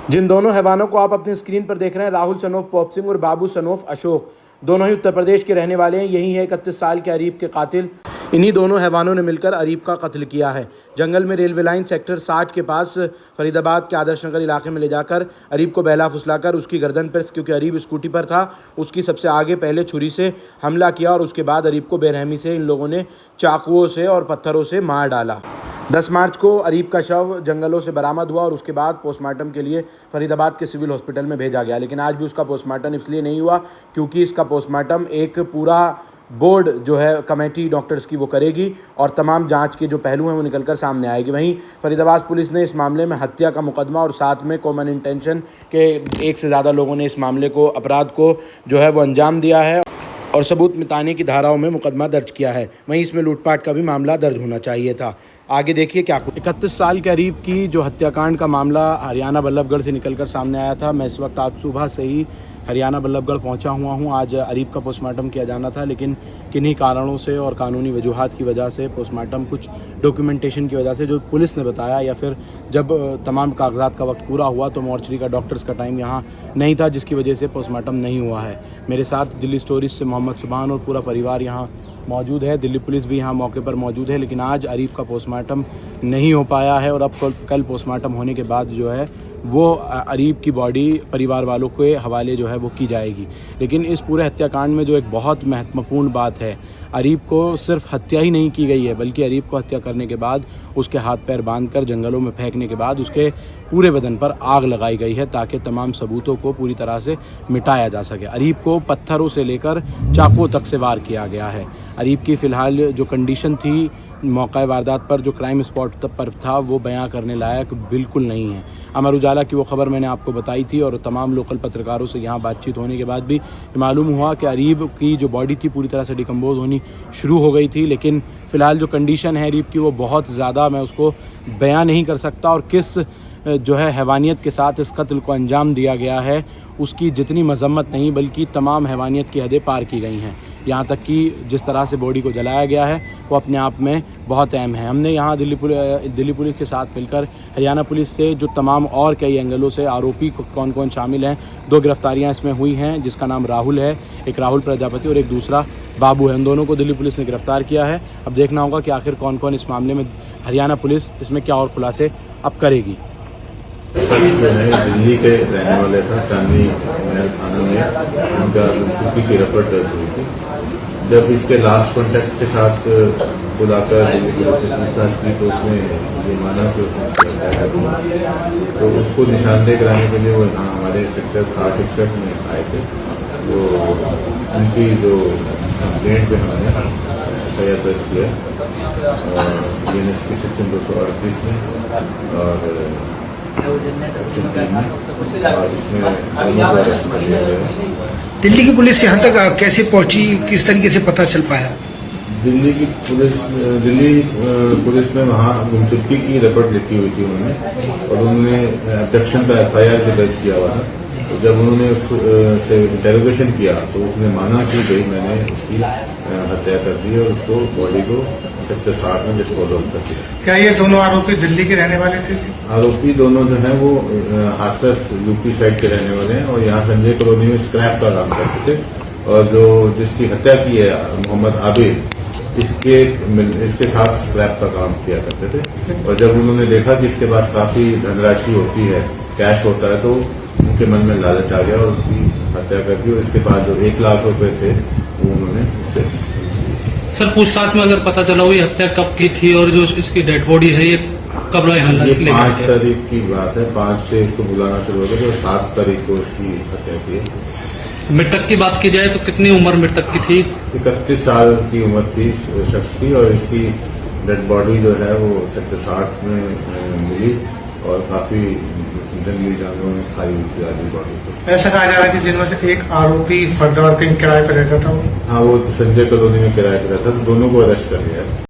जिन दोनों हैवानों को आप अपनी स्क्रीन पर देख रहे हैं, राहुल सनोफ पोप सिंह और बाबू सनोफ अशोक, दोनों ही उत्तर प्रदेश के रहने वाले हैं। यही है 31 साल के अरीब के कातिल। इन्हीं दोनों हैवानों ने मिलकर अरीब का कत्ल किया है। जंगल में रेलवे लाइन सेक्टर 60 के पास फरीदाबाद के आदर्श नगर इलाके में ले जाकर अरीब को बहला फुसलाकर उसकी गर्दन पर, क्योंकि अरीब स्कूटी पर था, उसकी सबसे आगे पहले छुरी से हमला किया और उसके बाद अरीब को बेरहमी से इन लोगों ने चाकुओं से और पत्थरों से मार डाला। 10 मार्च को अरीब का शव जंगलों से बरामद हुआ और उसके बाद पोस्टमार्टम के लिए फरीदाबाद के सिविल हॉस्पिटल में भेजा गया। लेकिन आज भी उसका पोस्टमार्टम इसलिए नहीं हुआ क्योंकि इसका पोस्टमार्टम एक पूरा बोर्ड जो है कमेटी डॉक्टर्स की वो करेगी और तमाम जांच के जो पहलू हैं वो निकलकर सामने आएगी। वहीं फरीदाबाद पुलिस ने इस मामले में हत्या का मुकदमा और साथ में कॉमन इंटेंशन के एक से ज़्यादा लोगों ने इस मामले को, अपराध को जो है वो अंजाम दिया है और सबूत मिटाने की धाराओं में मुकदमा दर्ज किया है। वहीं इसमें लूटपाट का भी मामला दर्ज होना चाहिए था। आगे देखिए क्या कुछ। 31 साल के अरीब की जो हत्याकांड का मामला हरियाणा बल्लभगढ़ से निकलकर सामने आया था। मैं इस वक्त आज सुबह से ही हरियाणा बल्लभगढ़ पहुंचा हुआ हूं। आज अरीब का पोस्टमार्टम किया जाना था, लेकिन किन्हीं कारणों से और कानूनी वजूहात की वजह से पोस्टमार्टम, कुछ डॉक्यूमेंटेशन की वजह से जो पुलिस ने बताया, या फिर जब तमाम कागजात का वक्त पूरा हुआ तो मॉर्चरी का, डॉक्टर्स का टाइम यहाँ नहीं था, जिसकी वजह से पोस्टमार्टम नहीं हुआ है। मेरे साथ दिल्ली स्टोरीज से मोहम्मद सुभान और पूरा परिवार यहाँ मौजूद है। दिल्ली पुलिस भी यहाँ मौके पर मौजूद है। लेकिन आज अरीब का पोस्टमार्टम नहीं हो पाया है और अब कल पोस्टमार्टम होने के बाद जो है वो अरीब की बॉडी परिवार वालों के हवाले जो है वो की जाएगी। लेकिन इस पूरे हत्याकांड में जो एक बहुत महत्वपूर्ण बात है, अरीब को सिर्फ हत्या ही नहीं की गई है, बल्कि अरीब को हत्या करने के बाद उसके हाथ पैर बांधकर जंगलों में फेंकने के बाद उसके पूरे बदन पर आग लगाई गई है ताकि तमाम सबूतों को पूरी तरह से मिटाया जा सके। अरीब को पत्थरों से लेकर चाकुओं तक से वार किया गया है। अरीब की फ़िलहाल जो कंडीशन थी मौका वारदात पर, जो क्राइम स्पॉट पर था, वो बयां करने लायक बिल्कुल नहीं है। अमर उजाला की वो खबर मैंने आपको बताई थी और तमाम लोकल पत्रकारों से यहाँ बातचीत होने के बाद भी मालूम हुआ कि अरीब की जो बॉडी थी पूरी तरह से डिकम्पोज होनी शुरू हो गई थी। लेकिन फ़िलहाल जो कंडीशन है अरीब की वो बहुत ज़्यादा, मैं उसको बयां नहीं कर सकता। और किस जो है हैवानियत के साथ इस कत्ल को अंजाम दिया गया है, उसकी जितनी मजम्मत नहीं बल्कि तमाम हैवानियत की हदें पार की गई हैं। यहाँ तक कि जिस तरह से बॉडी को जलाया गया है वो अपने आप में बहुत अहम है। हमने यहाँ दिल्ली पुलिस के साथ मिलकर हरियाणा पुलिस से जो तमाम और कई एंगलों से आरोपी कौन कौन शामिल हैं, 2 गिरफ्तारियाँ इसमें हुई हैं, जिसका नाम राहुल है, एक राहुल प्रजापति और एक दूसरा बाबू है। इन दोनों को दिल्ली पुलिस ने गिरफ्तार किया है। अब देखना होगा कि आखिर कौन कौन इस मामले में, हरियाणा पुलिस इसमें क्या और खुलासे अब करेगी। दिल्ली के रहने वाले था, चांदनी महल थाना में उनका छुट्टी की रिपोर्ट दर्ज हुई थी। जब इसके लास्ट कॉन्टैक्ट के साथ बुलाकर दिल्ली पुलिस ने पूछताछ की तो उसने ये माना कि उसने तो उसको निशानदेही कराने के लिए वो यहाँ हमारे सेक्टर 60-61 में आए थे। वो उनकी जो कंप्लेंट पे हमने एफआईआर दर्ज किया BNS की सेक्शन 238 में और दिल्ली की पुलिस यहाँ तक कैसे पहुंची, किस तरीके से पता चल पाया? दिल्ली पुलिस में वहाँ गुमशुदगी की रिपोर्ट लिखी हुई थी उन्होंने और उन्होंने अब्डक्शन का एफआईआर भी दर्ज किया हुआ था। तो जब उन्होंने उससे इंटेरोगेशन किया तो उसने माना कि भाई मैंने उसकी हत्या कर दी और उसको बॉडी को सेक्टर 60 में डिस्पोज ऑफ कर दिया। क्या ये दोनों आरोपी दिल्ली के रहने वाले थे? आरोपी दोनों जो है वो हाथरस यूपी साइड के रहने वाले हैं और यहाँ संजय कॉलोनी में स्क्रैप का काम करते थे। और जो जिसकी हत्या की है मोहम्मद आबिद, इसके साथ स्क्रैप का काम किया करते थे। और जब उन्होंने देखा कि इसके पास काफी धनराशि होती है, कैश होता है, तो उनके मन में लालच आ गया और उसकी हत्या कर दी। और इसके पास जो 1 लाख रुपए थे वो उन्होंने उससे। सर, पूछताछ में अगर पता चला हुई हत्या कब की थी और जो इसकी डेड बॉडी है ये कब लाए? ये 5 तारीख की बात है। 5 से इसको बुलाना शुरू हो गया तो 7 तारीख को उसकी हत्या की है। मृतक की बात की जाए तो कितनी उम्र मृतक की थी? 31 साल की उम्र थी शख्स की और इसकी डेड बॉडी जो है वो सेक्टर 60 में मिली और काफी जंगली जानवरों में खाई हुई थी आधी बॉडी को। ऐसा कहा जा रहा है कि जिनमें से एक आरोपी फरीदाबाद कहीं किराए पर रहता था। हाँ, वो संजय कॉलोनी में किराए पर रहता था। तो दोनों को अरेस्ट कर लिया।